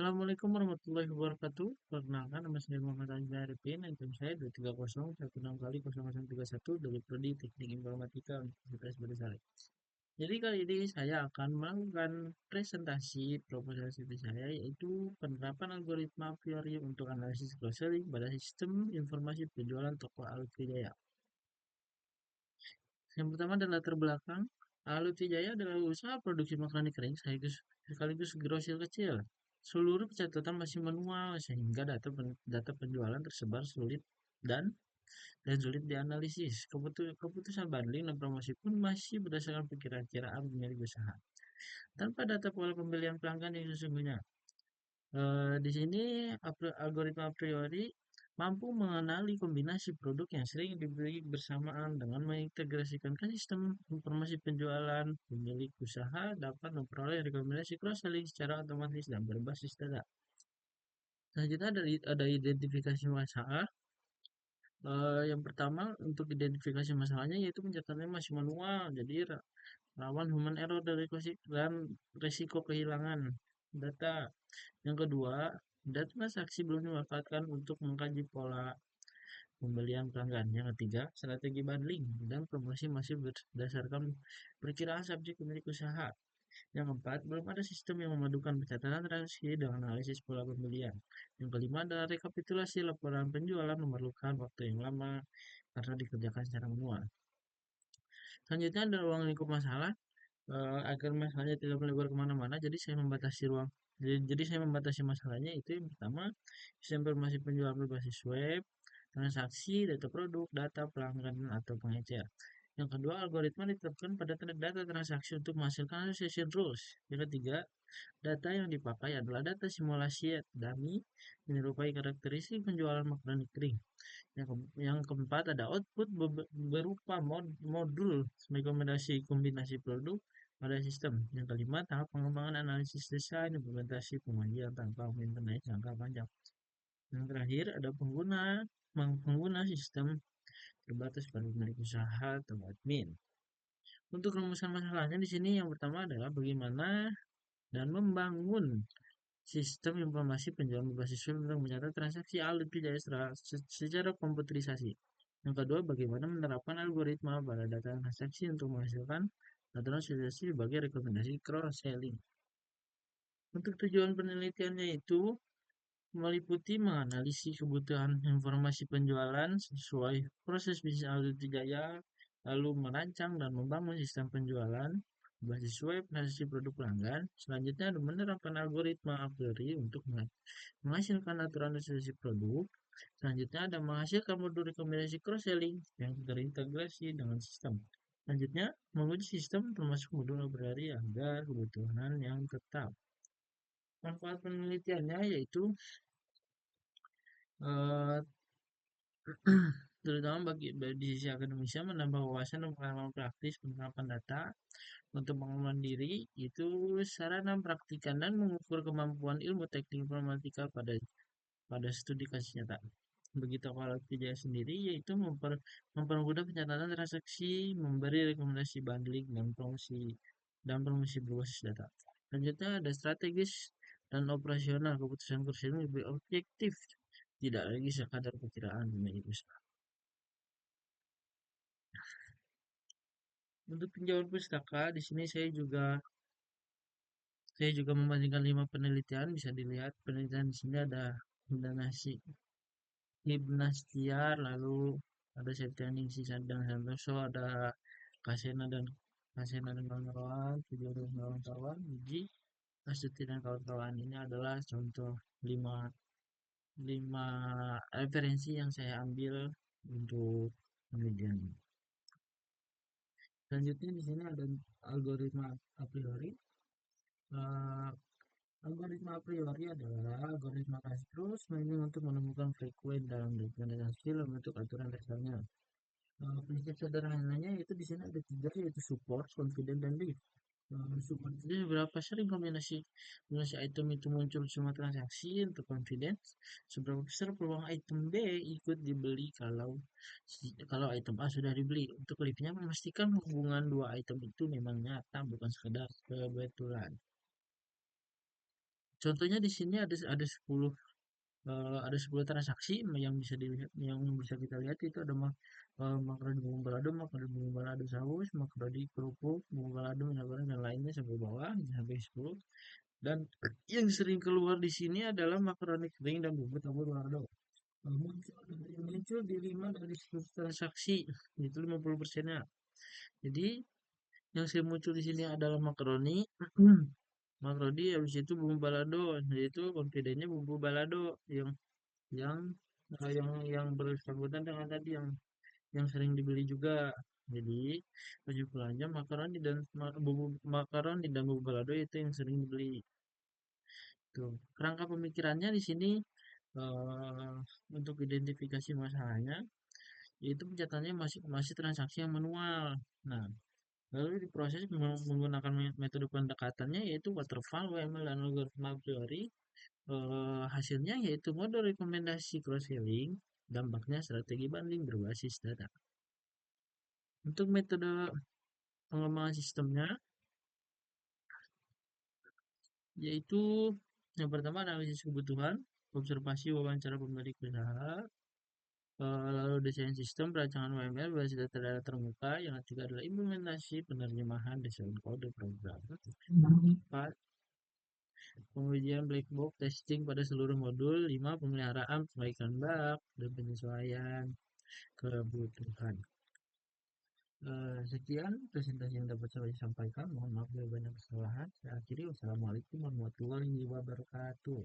Assalamualaikum warahmatullahi wabarakatuh. Perkenalkan, nama saya Muhammad Anja Arifin, NIM saya 230 16031 dari Prodi Teknik Informatika Universitas Berdasar. Jadi kali ini saya akan melakukan presentasi proposal studi saya, yaitu penerapan algoritma a priori untuk analisis cross-selling pada sistem informasi penjualan toko Alutri Jaya. Yang pertama adalah latar belakang. Alutri Jaya adalah usaha produksi makanan kering sekaligus grosir kecil. Seluruh pencatatan masih manual sehingga data penjualan tersebar sulit dan sulit dianalisis. Keputusan bundling dan promosi pun masih berdasarkan perkiraan pemilik usaha tanpa data pola pembelian pelanggan yang sesungguhnya. Di sini algoritma a priori mampu mengenali kombinasi produk yang sering dibeli bersamaan dengan mengintegrasikan ke sistem informasi penjualan. Pemilik usaha dapat memperoleh rekomendasi cross-selling secara otomatis dan berbasis data. Selanjutnya ada identifikasi masalah. Yang pertama untuk identifikasi masalahnya yaitu pencatatannya masih manual, jadi rawan human error dan risiko kehilangan data. Yang kedua, data transaksi belum dimanfaatkan untuk mengkaji pola pembelian pelanggan. Yang ketiga, strategi bundling dan promosi masih berdasarkan perkiraan subjek pemilik usaha. Yang keempat, belum ada sistem yang memadukan pencatatan transaksi dengan analisis pola pembelian. Yang kelima adalah rekapitulasi laporan penjualan memerlukan waktu yang lama karena dikerjakan secara manual. Selanjutnya ada ruang lingkup masalah. Agar masalahnya tidak melebar kemana-mana, jadi saya membatasi ruang. Jadi saya membatasi masalahnya itu yang pertama, sistem informasi penjualan berbasis web, transaksi, data produk, data pelanggan atau pengecer. Yang kedua, algoritma ditetapkan pada data transaksi untuk menghasilkan association rules. Yang ketiga, data yang dipakai adalah data simulasi dummy menyerupai karakteristik penjualan makanan kering. Yang keempat ada output berupa modul rekomendasi kombinasi produk pada sistem. Yang kelima tahap pengembangan analisis desain implementasi pengujian tanpa maintenance jangka panjang. Yang terakhir ada pengguna sistem terbatas pada pemilik usaha atau admin. Untuk rumusan masalahnya di sini yang pertama adalah bagaimana dan membangun sistem informasi penjualan berbasis web untuk mencatat transaksi alat biaya secara komputerisasi. Yang kedua, bagaimana menerapkan algoritma pada data transaksi untuk menghasilkan aturan transaksi sebagai rekomendasi cross-selling. Untuk tujuan penelitiannya itu meliputi menganalisis kebutuhan informasi penjualan sesuai proses bisnis audit Jaya, lalu merancang dan membangun sistem penjualan berbasis web transaksi produk pelanggan. Selanjutnya ada menerapkan algoritma a priori untuk menghasilkan aturan transaksi produk. Selanjutnya ada menghasilkan modul rekomendasi cross-selling yang terintegrasi dengan sistem. Selanjutnya, menguji sistem termasuk modul library agar kebutuhan yang tetap. Manfaat penelitiannya yaitu eh, terutama di sisi akademisnya menambah wawasan dan pengalaman praktis penerapan data untuk pengembangan diri itu sarana praktikan dan mengukur kemampuan ilmu teknik informatika pada studi kasus nyata. Begitu kalau tidak sendiri yaitu mempermudah pencatatan transaksi, memberi rekomendasi bundling dan promosi berbasis data. Selanjutnya ada strategis dan operasional keputusan kursi lebih objektif, tidak lagi sekadar perkiraan pemilik usaha. Untuk penjawab pustaka di sini saya juga membandingkan 5 penelitian, bisa dilihat penelitian di sini ada Hibnasi Hibnastiar, lalu ada Septianingsih dan Santoso, ada Kasena dan kawan-kawan, video dan kawan-kawan, uji Astuti dan kawan-kawan ini adalah contoh 5 5 referensi yang saya ambil untuk penelitian. Selanjutnya di sini ada algoritma a priori. Eh, Algoritma a priori adalah algoritma terus untuk menemukan frekuensi dalam representasi membentuk aturan dasarnya. Prinsip sederhananya itu di sini ada tiga yaitu support, confident, dan leaf. Support jadi seberapa sering kombinasi item itu muncul semua transaksi untuk confidence, seberapa besar peluang item B ikut dibeli kalau item A sudah dibeli. Untuk leafnya memastikan hubungan dua item itu memang nyata bukan sekedar kebetulan. Contohnya di sini ada 10 ada 10 transaksi yang bisa dilihat, yang bisa kita lihat itu ada makro di bumbu balado, makro di bumbu balado saus, makro di kerupuk, bumbu balado, minyak goreng dan lainnya sampai bawah sampai 10. Dan yang sering keluar di sini adalah makaroni kering dan bumbu campur balado. Muncul di 5 dari 10 transaksi, itu 50%-nya. Jadi yang sering muncul di sini adalah makaroni, makaroni habis itu bumbu balado, yaitu confidennya bumbu balado yang yang bersangkutan dengan tadi yang sering dibeli juga. Jadi kesimpulannya makaroni dan bumbu makaroni dan bumbu balado itu yang sering dibeli. Tuh, kerangka pemikirannya di sini eh, untuk identifikasi masalahnya yaitu pencatatannya masih masih transaksi yang manual. Nah, lalu diproses menggunakan metode pendekatannya yaitu waterfall, WML, dan algoritma a priori. Hasilnya yaitu mode rekomendasi cross-selling, dampaknya strategi banding berbasis data. Untuk metode pengembangan sistemnya, yaitu yang pertama analisis kebutuhan, observasi wawancara pemilik usaha, lalu desain sistem perancangan UML berbasis data-data terbuka. Yang ketiga adalah implementasi penerjemahan desain kode program. Empat, pengujian black box testing pada seluruh modul. 5, pemeliharaan perbaikan bug dan penyesuaian kebutuhan. Sekian presentasi yang dapat saya sampaikan. Mohon maaf bila banyak kesalahan. Saya akhiri. Wassalamualaikum warahmatullahi wabarakatuh.